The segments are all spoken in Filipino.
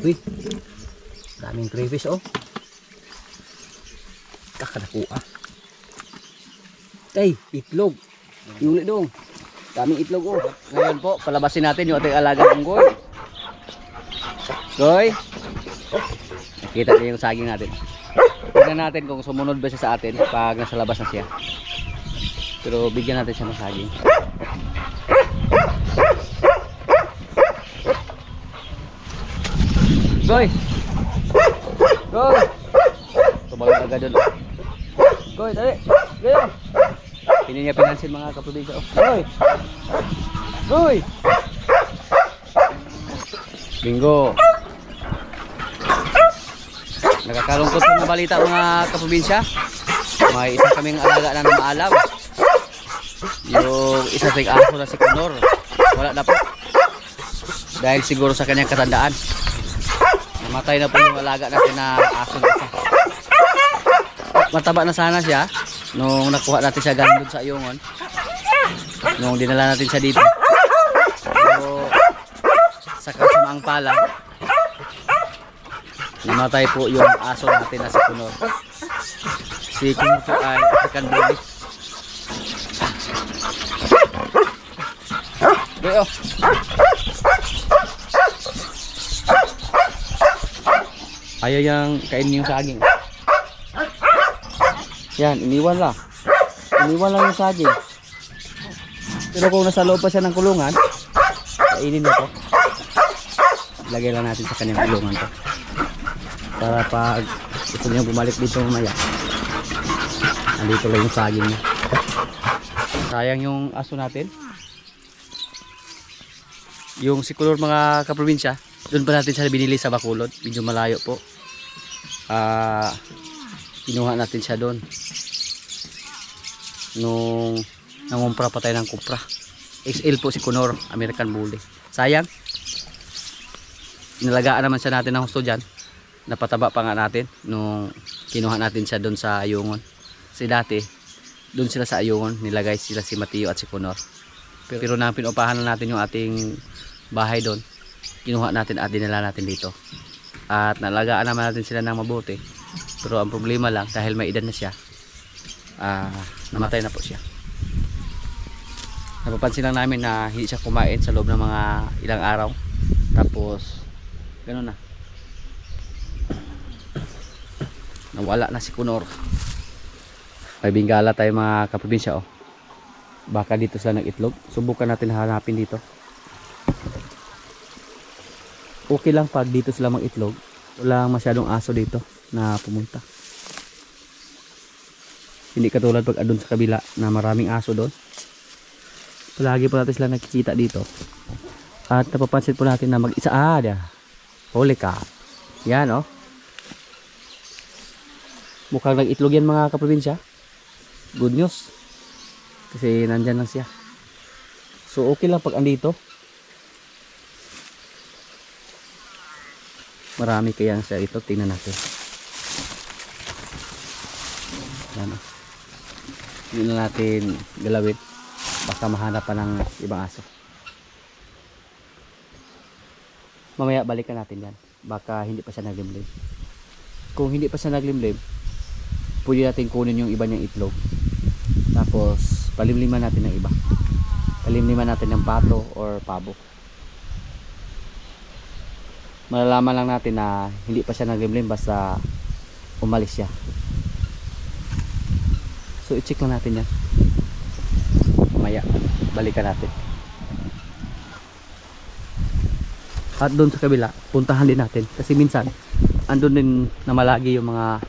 Uy, daming crayfish oh. Kakadakuha. Tay, itlog. Yung ulit dong. Daming itlog oh. Ngayon po, palabasin natin yung ating alagang unggoy. Goy. Nakita niyo yung saging natin. Tignan natin kung sumunod ba siya sa atin pag nasa labas na siya. Pero bigyan natin siya ng saging. Goy! Goy! Tumagal agad doon. Goy, dali! Goy! Hindi niya pinansin mga kaprobinsya. Oh. Goy! Goy! Bingo! Nakakalungkot po na balita mga kaprobinsya. May isa kaming alaga na maalam. Yung isa ting aso na si Conor. Wala na po. Dahil siguro sa kanyang katandaan. Namatay na po yung alaga natin na aso na isa. Mataba na sana siya nung nakuha natin siya galing doon sa Ayungon. Nung dinala natin siya dito. Pero sa kasamaang pala, namatay po yung aso natin na si Conor. Si Conor po ay African Bully. Deo. Ayaw yang kainin yung saging. Yan, iniwan lang. Iniwan lang yung saging. Pero kung nasa loob pa siya ng kulungan, kainin niya to. Lagay lang natin sa kanyang kulungan to. Para pag gusto niya bumalik dito mamaya, nandito lang yung saging niya. Sayang yung aso natin. Yung si Conor mga kaprobinsya, doon pa natin siya binili sa Bacolod. Medyo malayo po. Kinuha natin siya doon nung nangumpra pa tayo ng kumpra. XL po si Conor, American Bully. Sayang, nalagaan naman siya natin ng husto dyan. Napataba pa nga natin nung kinuha natin siya doon sa Ayungon. Kasi dati doon sila sa Ayungon, nilagay sila si Mateo at si Conor. Pero nang pinupahan natin yung ating bahay doon, kinuha natin at dinala natin dito. At nalagaan naman natin sila ng mabuti. Pero ang problema lang, dahil may edad na siya, namatay na po siya. Napapansin lang namin na hindi siya kumain sa loob ng mga ilang araw. Tapos gano'n na, nawala na si Conor. May bingala tayo mga kaprobinsya oh. Baka dito sila nag-itlog. Subukan natin hanapin dito. Okay lang pag dito sila mag-itlog. Walang masyadong aso dito na pumunta. Hindi katulad pag adun sa kabila na maraming aso doon. Palagi po natin sila nakikita dito. At napapansin po natin na mag-isa. Holy cow. Yan oh. Mukhang nag-itlog yan mga kaprobinsya. Good news. Kasi nandyan lang siya. So okay lang pag andito. Marami kaya siya ito. Tingnan natin. Yan o. Hindi na natin galawin. Baka mahanap pa ng ibang aso. Mamaya balikan natin yan. Baka hindi pa siya naglimlim. Kung hindi pa siya naglimlim, pwede natin kunin yung iba niyang itlog. Tapos palimliman natin ng iba. Palimliman natin ng pato or pabo. Malalaman lang natin na hindi pa siya naglimlim basta umalis siya. So i-check lang natin yan. Mamaya balikan natin. At doon sa kabila, puntahan din natin. Kasi minsan andun din na malagi yung mga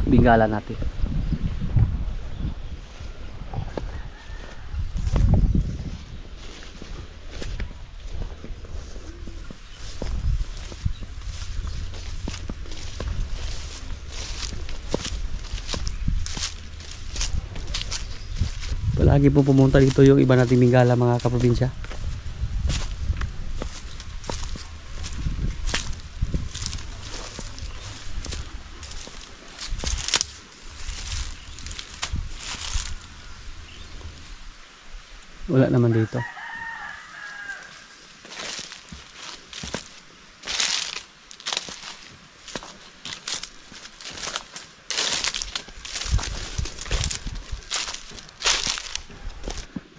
bingala natin. Palagi po pumunta dito yung iba nating bingala mga kaprobinsya. Wala naman dito.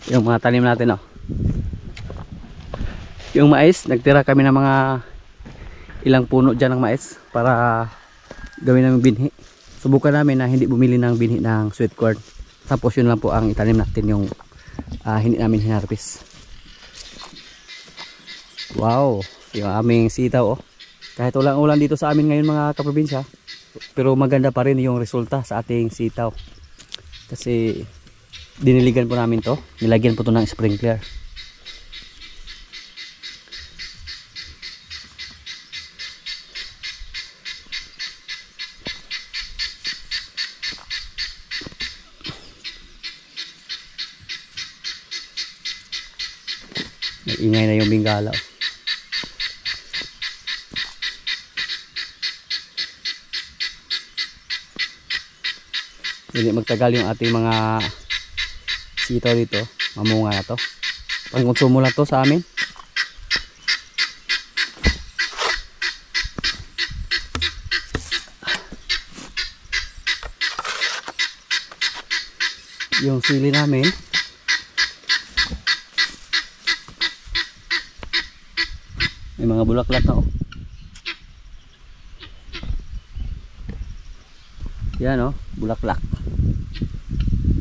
Yung mga tanim natin, oh. Yung mais, nagtira kami ng mga ilang puno dyan ng mais para gawin namin binhi. Subukan namin na hindi bumili ng binhi ng sweet corn. Tapos yun lang po ang itanim natin, yung hindi namin hinarvest. Wow, yung aming sitaw, oh. Kahit walang ulan dito sa amin ngayon mga kaprobinsya, pero maganda pa rin yung resulta sa ating sitaw. Kasi diniligan po namin to, nilagyan po to ng sprinkler. Ingay na yung bingala, oh. Hindi magtagal yung ating mga sitaw dito, mamunga na to. Pangkonsumo lang to sa amin. Yung sili namin, may mga bulaklak na, oh. Yan, oh, bulaklak.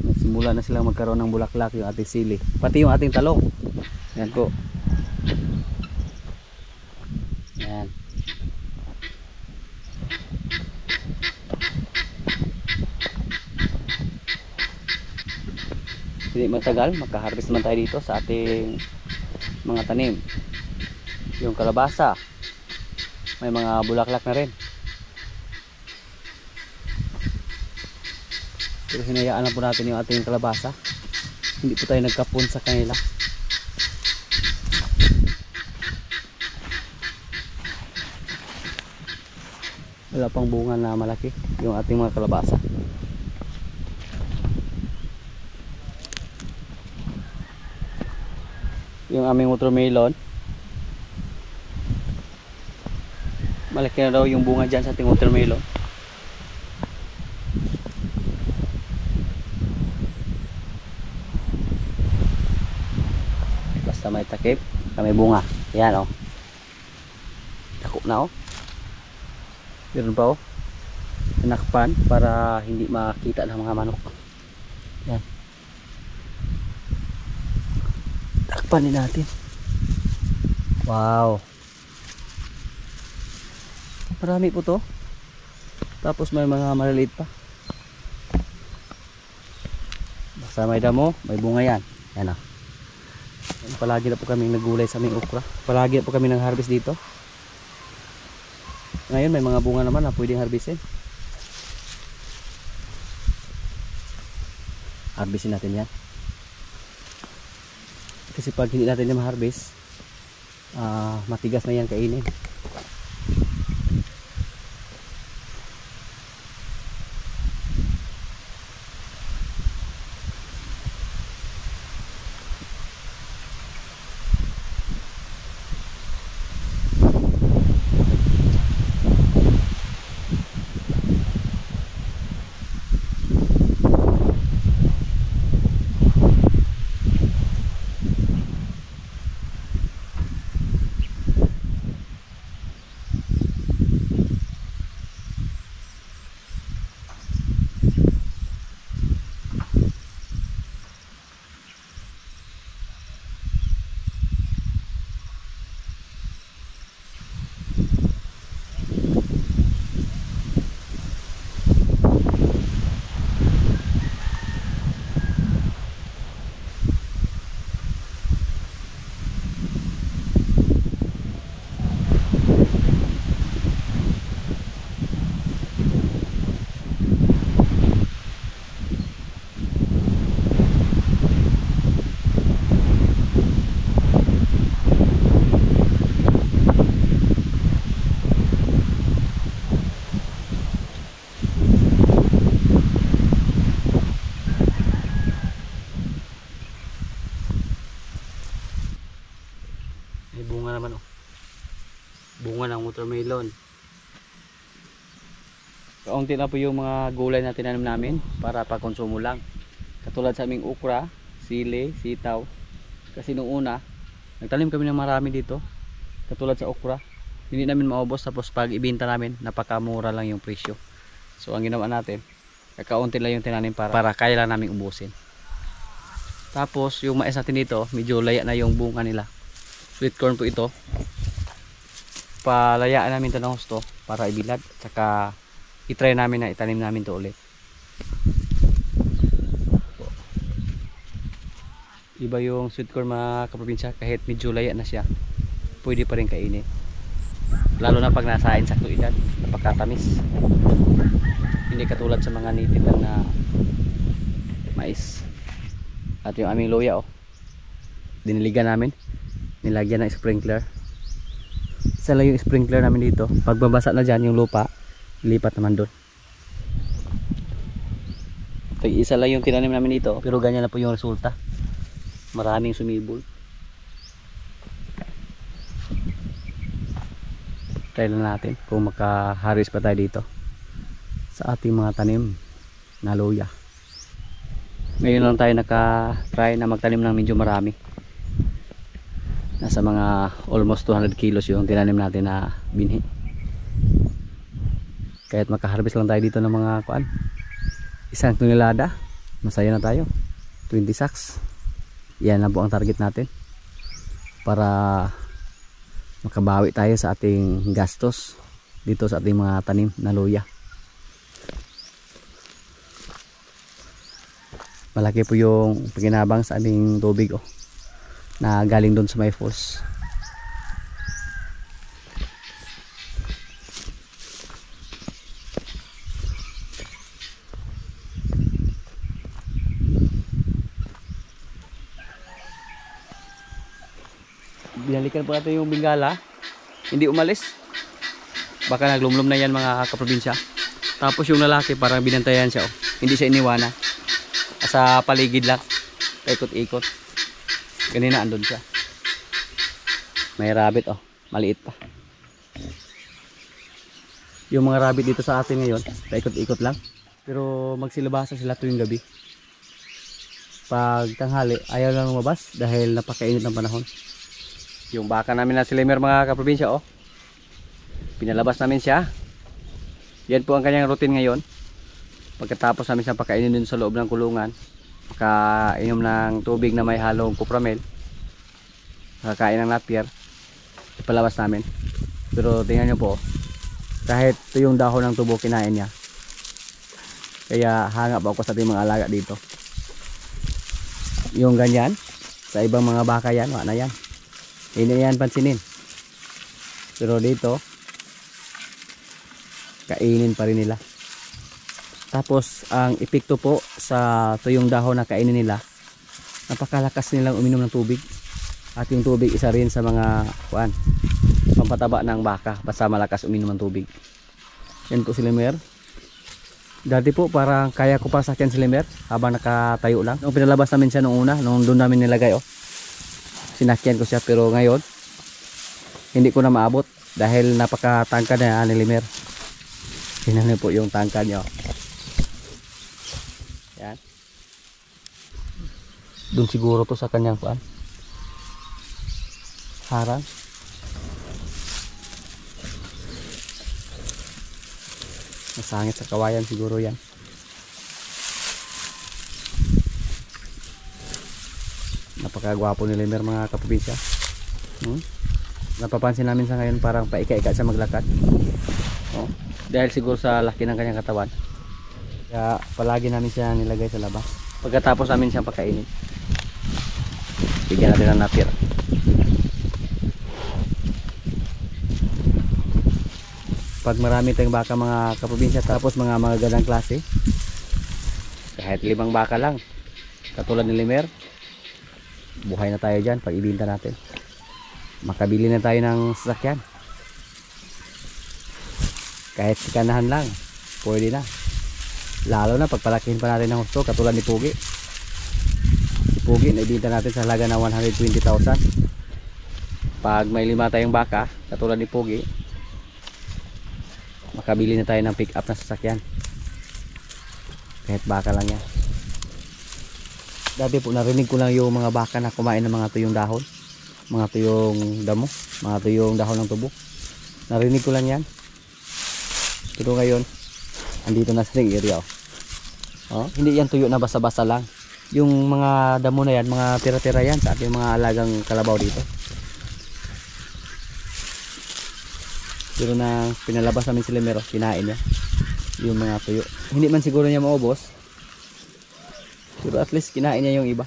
Nagsimula na silang magkaroon ng bulaklak yung ating sili. Pati yung ating talong. Yan po. Yan. Hindi matagal, magka-harvest man tayo dito sa ating mga tanim. Yung kalabasa, may mga bulaklak na rin. Pero hinayaan na po natin yung ating kalabasa. Hindi po tayo nagkapon sa kanila. Wala pang bunga na malaki yung ating mga kalabasa. Yung aming watermelon, malaki na daw yung bunga dyan sa ating watermelon. Basta may takip, may bunga. Yan, oh. Dako na, oh. Meron pa, oh. Tinakpan para hindi makita ng mga manok. Yan. Takpan din natin. Wow. Marami po to. Tapos may mga maliliit pa. Basta may damo, may bunga yan. Yan, oh. Palagi na po kami nagulay sa aming okra. Palagi na po kami nag-harvest dito. Ngayon may mga bunga naman na pwedeng harvestin. Harvestin natin yan. Kasi pag hindi natin yung ma-harvest, matigas na yan kainin. Bunga naman, oh. Bunga ng watermelon. Kaunti na po yung mga gulay na tinanim namin para pagkonsumo lang. Katulad sa aming okra, sili, sitaw. Kasi nung una, nagtanim kami ng marami dito. Katulad sa okra. Hindi namin maubos, tapos pag ibenta namin, napakamura lang yung presyo. So ang ginawa natin, kakaunti lang yung tinanim para kaya lang namin ubusin. Tapos yung mais natin dito, medyo laya na yung bunga nila. Sweet corn po ito. Palayaan namin ito ng husto para ibilad. Tsaka itry namin na itanim namin ito ulit. Iba yung sweet corn mga kaprobinsya, kahit medyo laya na siya, pwede pa rin kainin. Lalo na pag nasa insakto edad, napakatamis. Hindi katulad sa mga native lang na mais. At yung aming luya, diniligan namin, nilagyan ng sprinkler. Isa lang yung sprinkler namin dito. Pag babasa na dyan yung lupa, lipat naman doon. Isa lang yung tinanim namin dito, pero ganyan na po yung resulta. Maraming sumibol. Try na natin kung makaharvest pa tayo dito sa ating mga tanim na luya. Ngayon lang tayo naka-try na magtanim ng medyo marami. Nasa mga almost 200 kilos yung tinanim natin na binhi. Kahit makaharvest lang tayo dito ng mga kuan, 1 tonelada, masaya na tayo. 20 sacks. Yan na po ang target natin para makabawi tayo sa ating gastos dito sa ating mga tanim na luya. Malaki po yung paginabang sa aming tubig na galing doon sa may falls. Binalikan po natin yung bingala, hindi umalis, baka naglumlum na yan mga kaprobinsya. Tapos yung lalaki parang binantayan siya, hindi siya iniwana, sa paligid lang, ikot-ikot. Kanina andun siya. May rabbit, maliit pa. Yung mga rabbit dito sa atin ngayon, paikot-ikot lang, pero magsilabasa sila tuwing gabi. Pag tanghali ayaw lang lumabas dahil napakainit ng panahon. Yung baka namin na slimer mga kaprobinsya, pinalabas namin siya. Yan po ang kanyang routine ngayon. Pagkatapos namin siya pakainin dun sa loob ng kulungan, makainom ng tubig na may halong kupramel, kakain ng napier, ipalabas namin. Pero tingnan nyo po, kahit ito yung dahon ng tubo kinain niya. Kaya hanga pa ako sa ating mga alaga dito. Yung ganyan sa ibang mga baka yan, wala na yan, hindi yan pansinin. Pero dito kainin pa rin nila. Tapos ang epekto po sa tuyong dahon na kainin nila, napakalakas nilang uminom ng tubig. At yung tubig isa rin sa mga pampataba ng baka, basta malakas uminom ng tubig. Yan po si Limer. Dati po parang kaya ko pa sakyan si Limer habang nakatayo lang. Nung pinalabas namin siya nung una, nung doon namin nilagay, sinakyan ko siya. Pero ngayon hindi ko na maabot dahil napakatangkad na ni Limer. Tingnan niyo po yung tangkad niya. Yan. Doon siguro to sa kanyang harang. Masangit sa kawayan siguro yan. Napakagwapo ni Limer mga kaprobinsya. Napapansin namin sa ngayon parang paika-ika siya maglakad. Dahil siguro sa laki ng kanyang katawan. Kaya palagi namin siya nilagay sa labas. Pagkatapos namin siyang pakainin, bigyan natin ng napir. Pag marami tayong baka mga kaprobinsya, tapos mga magagandang klase, kahit 5 baka lang katulad ni Limer, buhay na tayo dyan pag ibinta natin. Makabili na tayo ng sasakyan. Kahit kanahan lang, pwede na. Lalo na pagpalakihin pa natin ng husto katulad ni Pugi. Si Pugi naibinta natin sa halaga na 120,000. Pag may 5 tayong baka katulad ni Pugi, makabili na tayo ng pick up na sasakyan. Kahit baka lang yan. Dati po narinig ko lang yung mga baka na kumain ng mga tuyong dahon, mga tuyong damo, mga tuyong dahon ng tubo. Narinig ko lang yan. Pero ngayon, andito na sa ring area. Oh, hindi yan tuyo na basta-basta lang. Yung mga damo na yan, mga tira-tira yan sa ating mga alagang kalabaw dito. Pero na pinalabas namin sila meron, kinain niya yung mga tuyo. Hindi man siguro niya maubos, pero at least kinain niya yung iba.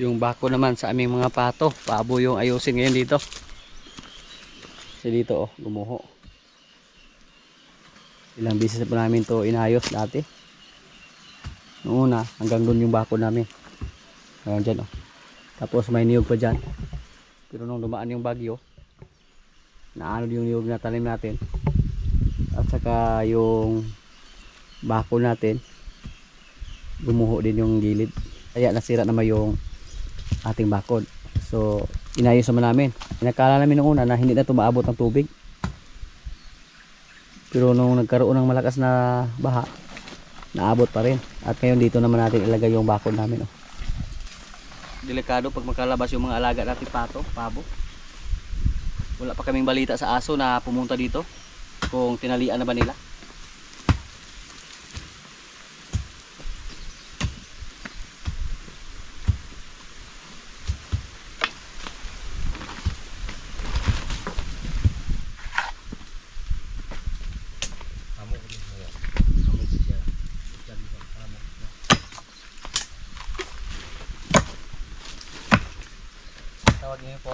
Yung bako naman sa aming mga pato, pabo yung ayusin ngayon dito. Kasi dito oh, gumuho. Ilang beses po namin to inayos dati. Noong una, hanggang doon yung bako namin. Hanggang dyan oh. Tapos may niyog pa dyan. Pero nung dumaan yung bagyo, naano yung niyog na tanim natin. At saka yung bako natin, gumuho din yung gilid. Kaya nasira naman yung ating bakod. So inayos naman namin. Inakala namin noong una na hindi na tumaabot ng tubig. Pero nung nagkaroon ng malakas na baha, naabot pa rin. At ngayon dito naman natin ilagay yung bakod namin. Oh. Delikado pag makalabas yung mga alaga natin pato, pabo. Wala pa kaming balita sa aso na pumunta dito. Kung tinalian na ba nila. Tawag niyo po.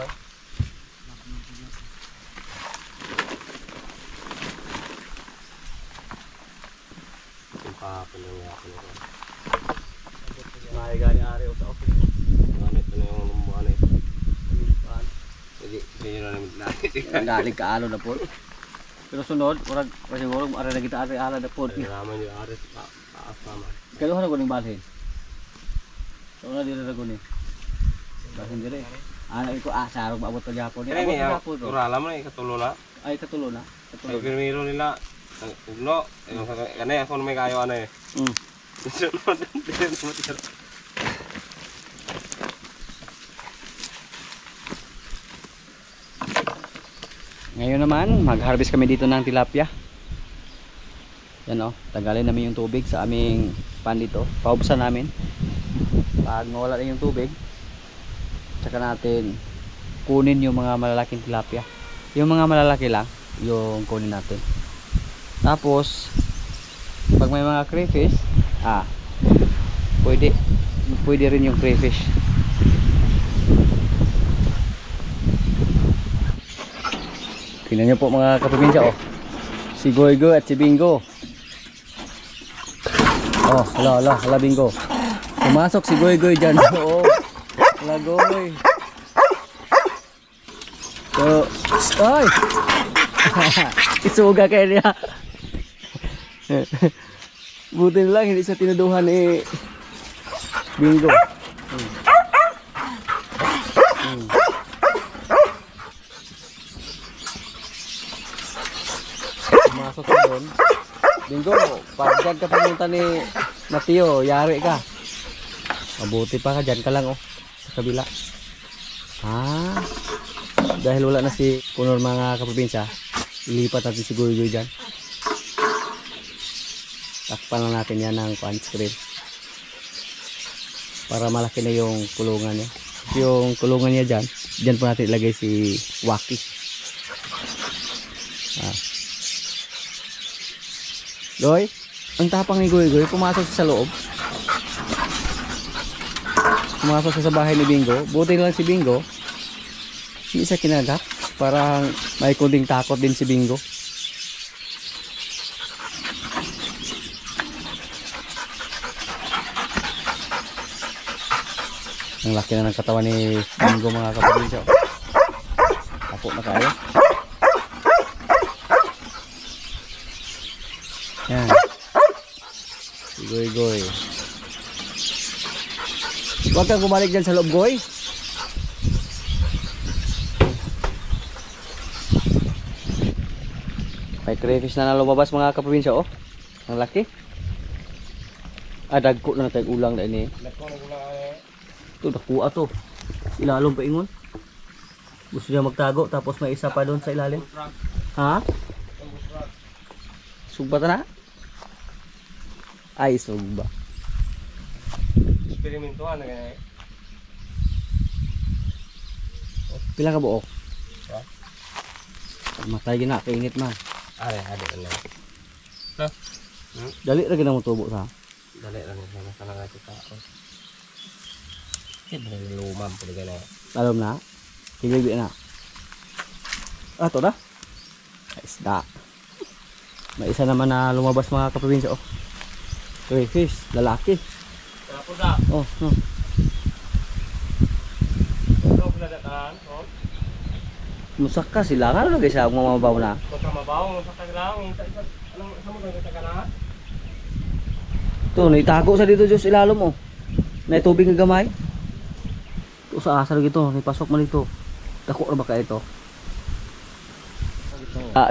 Papa lang ako nito. Mahal gani ari sa office. Ano ito yung lumbuan eh. Hindi na namin nakit. Dali ka ano na po. Pero sunod, urag siguro ara na kita ari ala na po. Naman yung ari taas naman. Kalo na ko ning balhin. So na dili ra ko ni. Balhin dire. Ana ko sarog maabot pa gyapon ni. Abot gyapon to. Urala mo na ikatulo na. Ay katulo na. Katulo. Primero nila ugno, kanay ako may kayo ano eh. Ngayon naman, mag-harvest kami dito ng tilapia. Yan oh, tagalin namin yung tubig sa aming pan dito. Paubsan namin. Pag nawala na yung tubig, saka natin kunin yung mga malalaking tilapia. Yung mga malalaki lang, yung kunin natin. Tapos pag may mga crayfish, pwede rin yung crayfish. Tingnan nyo po mga kaprobinsya oh. Si Goy Goy at si Bingo. Oh, hala Bingo. Pumasok si Goy Goy dyan. Oo. Hala Goy. So, ay! Isuga kayo niya. Buti lang hindi siya tinuduhan ni Bingo. Pumasok ka doon. Bingo, pag dyan ka pumunta ni Mateo, yari ka. Mabuti pa ka, dyan ka lang oh. Sa kabila. Dahil wala na si Kunor mga kaprobinsya, ilipat natin si Goy Goy dyan. Takpan lang natin yan ng punch screen para malaki na yung kulungan niya. Yung kulungan niya dyan po natin ilagay si Waki. Goy, ang tapang ni Goy Goy, pumasok sa loob. Pumasok sa bahay ni Bingo. Buti lang si Bingo, hindi siya kinagat. Parang may kunding takot din si Bingo. Ang laki na ng katawan ni Bingo mga kapatid. Tapo na kayo. Yan. Si Goy Goy. Huwag kang kumalik dyan sa loob, Goy. May crayfish na lumabas mga kaprobinsya, oh. Ang laki. Dagko na tayo ulang na ini. Ito, dakuha to. Ilalong pa ingon. Gusto niya magtago, tapos may isa pa doon sa ilalim. Ha? Sugba na? Ay, sugba. Eksperimentuhan na ganyan. Pila ka buok? Ha? Matay gina, kainit man. Are, ano. No? Dali ra gina mo tubo sa. Dali lang sa sana nga kita. Hindi lumam pala ganyan. Alam na. Kibibi na. To na. Isda. May isa naman na lumabas mga kaprobinsya, oh. Crayfish, lalaki. Oh, no. Musaka sila nga lagi siya mamabaw na. Mabaw, musaka lang. Anong sa mo gagawin ka na? Ito, naitago sa dito Diyos ilalom, oh. May tubig nga gamay. Ito sa asar gito, may pasok man dito. Dako na ba ka ito?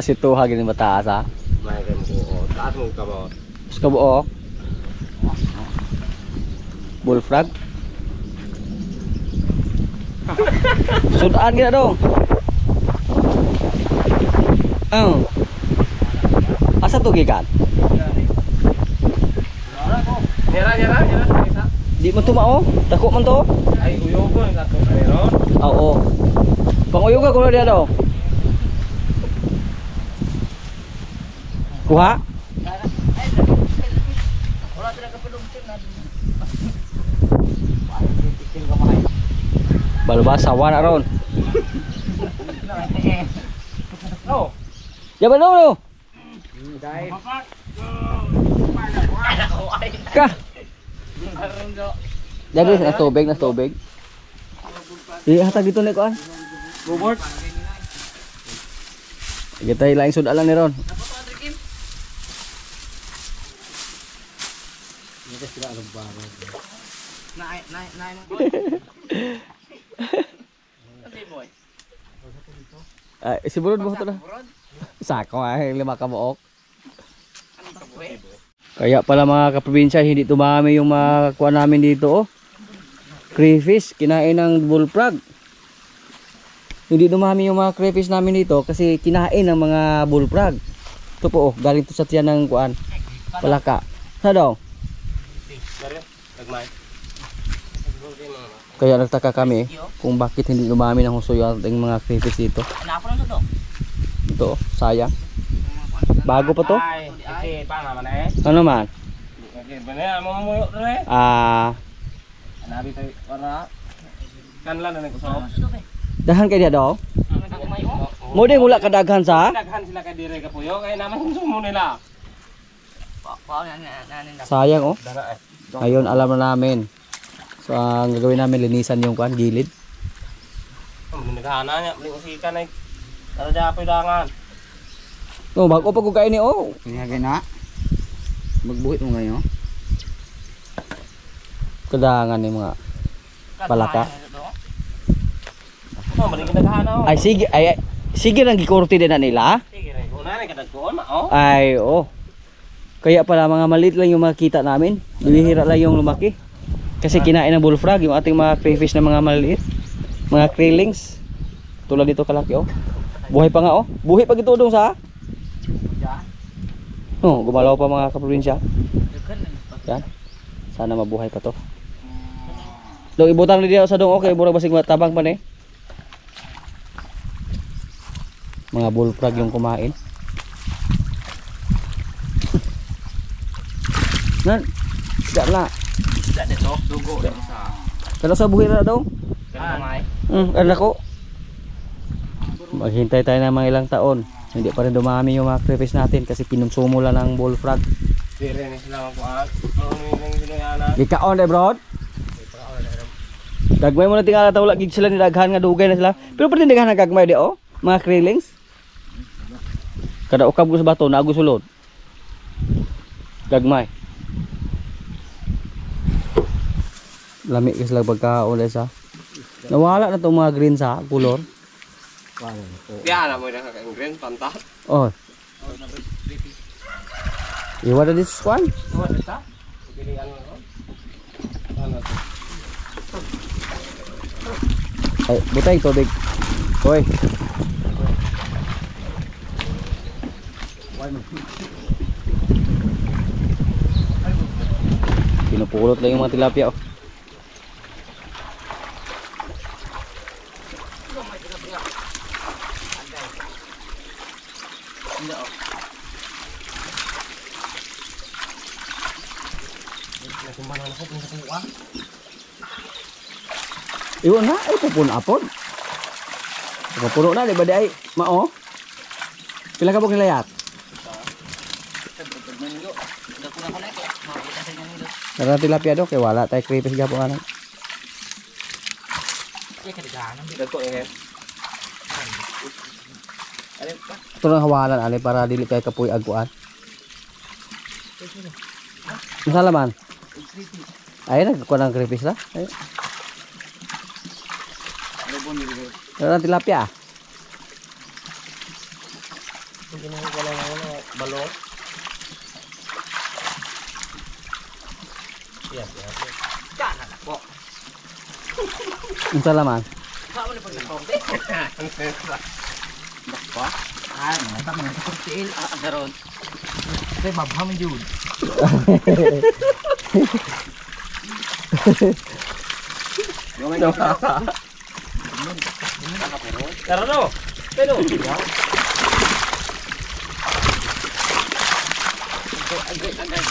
Si Tuha gini mataas, ha? May kayo mo. Taas mo ka ba? Mas ka buo. Bullfrog. Sudaan gina dong. Asa to gikan? Nyara. Di man tumao, dako man to. Ay, uyog ko sa to meron. Oo. Panguyog ka kuno dia daw. Kuha? Wala sila kapudungsin na. Balbas sawan na ron. Oh. Jaban dulu. Dai. Ka. Jadi na tubig. Hatag dito ni kuan. Robert. Kita ilaing sudalan ni ron. Si Burod mo ito na. Sako ay 5 kabuok. Kaya pala mga kaprobinsya, hindi dumami yung makuha namin dito, oh. Crayfish, kinain ng bullfrog. Hindi dumami yung mga crayfish namin dito kasi kinain ng mga bullfrog. Ito po, oh, galing to sa tiyan ng kuan. Palaka. Sa daw? Kaya nagtaka kami kung bakit hindi dumami ng husto yung ating mga crayfish dito. Ito, sayang. Bago pa to? Ay, pa naman eh. Ano man? Okay, bana mo mo re. Nabi tayo para kanlan na nagusop. Dahan kay dia daw. Mo din wala kadaghan sa? Daghan sila kay dire ka puyo kay naman sumo nila. Sayang, oh. Dara eh. Ngayon alam na namin. So ang gagawin namin, linisan yung kuan gilid. Naghana niya, bling usika na. Tara dapoy dangan. Oh, bago pa ko kain ni, oh. Pinagay na. Magbuhit mo ngayon. Kadangan ni mga palaka. Oh, bling naghana oh. Ay sige lang gikurti din na nila. Sige re, una na kadagkoon ma oh. Ay, oh. Kaya pala mga maliit lang yung makita namin. Bihira lang yung lumaki. Kasi kinain ng bullfrog yung ating mga crayfish na mga maliit. Mga krillings. Tulad dito kalaki, oh. Buhay pa nga, oh. Buhay pa gito dong sa. Oh, gumalaw pa mga kaprobinsya. Yan. Sana mabuhay pa to. Dong ibutang ni dia sa dong, okay, murag basig matabang pa ni. Mga bullfrog yung kumain. Nan. Tidak na. Tidak dito, dugo sa. Kalau sa buhay na daw. Kanay. Ano ko? Maghintay tayo ng mga ilang taon. Hindi pa rin dumami yung mga crayfish natin kasi pinunsumo lang ng bullfrog. Dire ni sila magkuan. Ano yung ginayana? Gikaon eh, bro. Gagmay mo na tingala tawla gig sila ni daghan nga dugay na sila. Pero pwede daghan nga gagmay di, oh. Mga krillings. Kada ukab ko sa bato na sulod. Gagmay. Lami kasi lang pagkaon sa. Nawala na tong mga green sa color. Kaya na mo na kang green panta. Oh. Iwa na this one. Tuwa dito. Pilihan mo. Ano to? Ay, butay tubig. Hoy. Pinupulot lang yung mga tilapia oh. Iwan na, ay pupuno apon. Pupuno na, di ba di ay mao? Pila ka po kilayat? Karena tilapia do, kay wala tayo crayfish gapo nga. Dako eh. Ito lang hawalan ali para dili kay kapuy agkuan. Ang salaman. Ay nagkuan ng crayfish la. Ay. Karena tilapia. Balong. Ang salaman. Ay, mata man sa kurtil. Daron. Kasi babham jud. Tara no. Pero.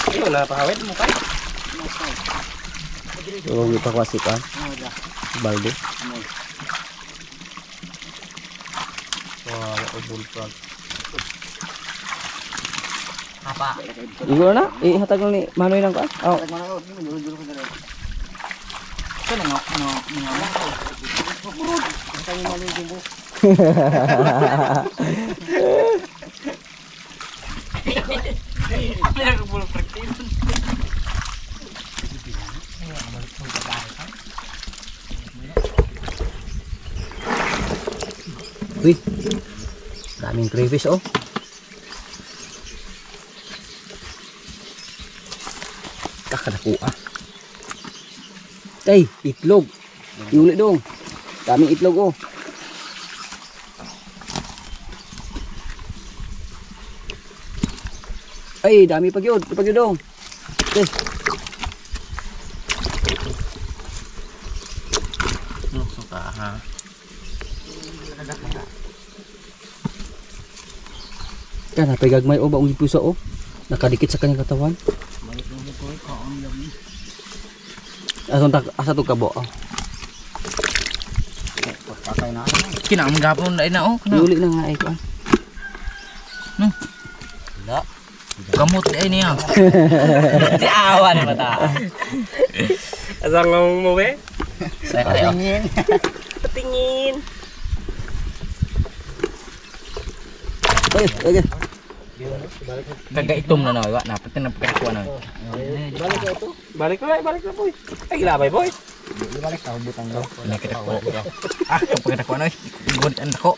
Iyo na pahawit mo kay. So, kita ko asipan. Balde. Wah, obul frog. Apa? Igo na, ihatag lang ni Manoy nang kuan. Oh. Mana ni julu-julu ka daron. Kana no. Purud. Tayo mo ni jumbo. Mira ko bulu praktis. Uy. Daming crayfish oh. Kakadakuha. Tay, itlog. Iuli dong. Daming itlog oh. Ay, dami pagyod. Pagyod dong. Okay. Suka ha. Kan napay gagmay oh baong pusa oh. Nakadikit sa kanyang katawan. Asa to kabo oh. Patay na. Kinam gapon dai na oh. Iuli na nga ay kuan. No. Wala. Gamot ay niya. Si awan mata. Asang ngomong mo be? Saya Tingin. Tingin. Oke, oke. Kagak itom na na, na pati na pagkakuha na. Balik na ito. Balik na boy. Ay gilabay boy. Balik ka butang daw. Na kita ko. Ah, pagkakuha na. Gunit ang dako.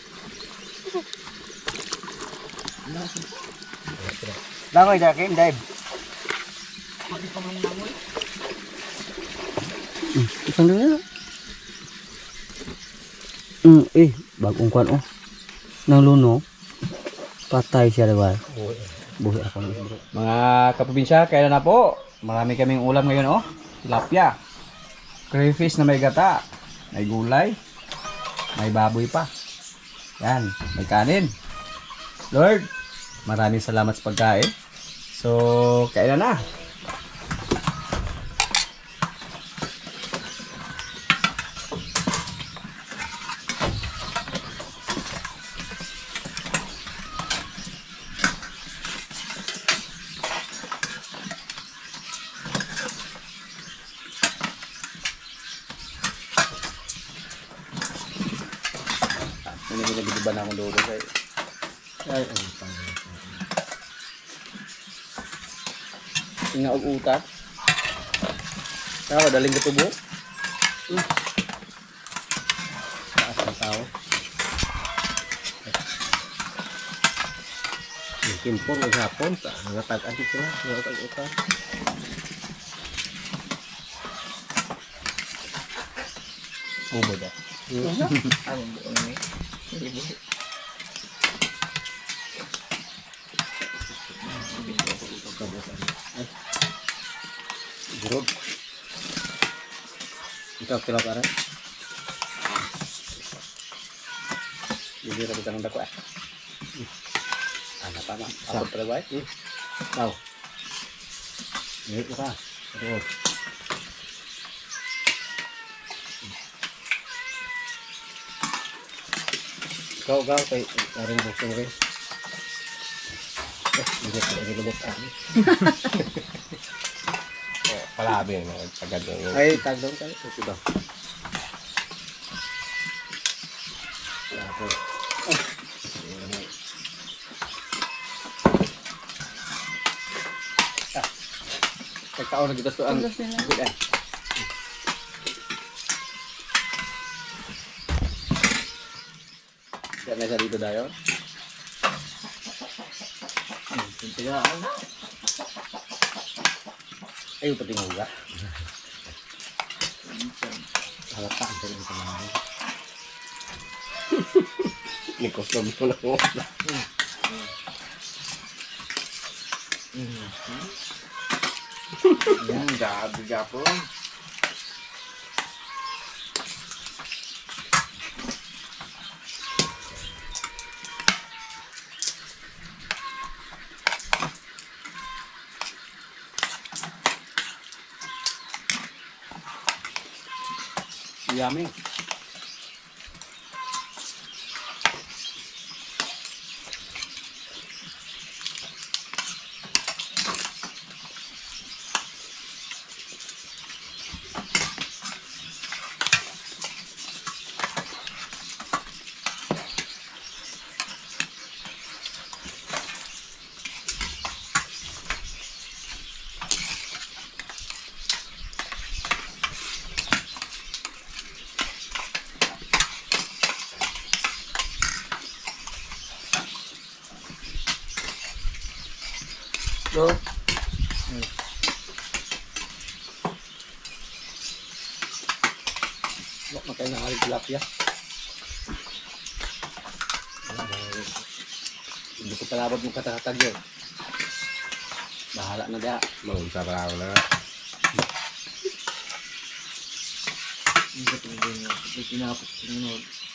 Langoy dakin, dive. Isang na. Bagong kwan oh. Nang luno. Patay siya diba? Buhi ako ng bro. Mga kaprobinsya, kailan na po? Marami kaming ulam ngayon oh. Tilapia. Crayfish na may gata. May gulay. May baboy pa. Yan, may kanin. Lord, maraming salamat sa pagkain. So, kailan na? Hindi ba na akong dodo kayo? Ay, Inga og utat. Daling katubo. Taas ng tao. Yung kimpor ng hapon, nangatag-adi ko na, nangatag-utan. Bubod ah. Ang buo na eh. Hindi buo. Gurod. Ikaw kila ka rin? Bibira kita ng dako eh. Ano pa na? Ako pala ba? Ikaw. Ngayon ko ka. Gurod. Ikaw, kay Aring Bukong rin. Hindi ko rin lumot ka. Palabi mo, tagad mo. Ay, tag doon kayo. Ito daw. Pagkaon na dito so ang good eh. Kaya may sa dito dayo. Ay, pati nga uga. Halata ang tayo sa mga. Ni custom ko na ko. Yan, gabi-gapo. Yummy. Go. Wak na kayo ng tilapia. Hindi ko palabot mo katatag yun. Bahala na diya. Magsaraw na. Hindi ko tinapos. Tinapos.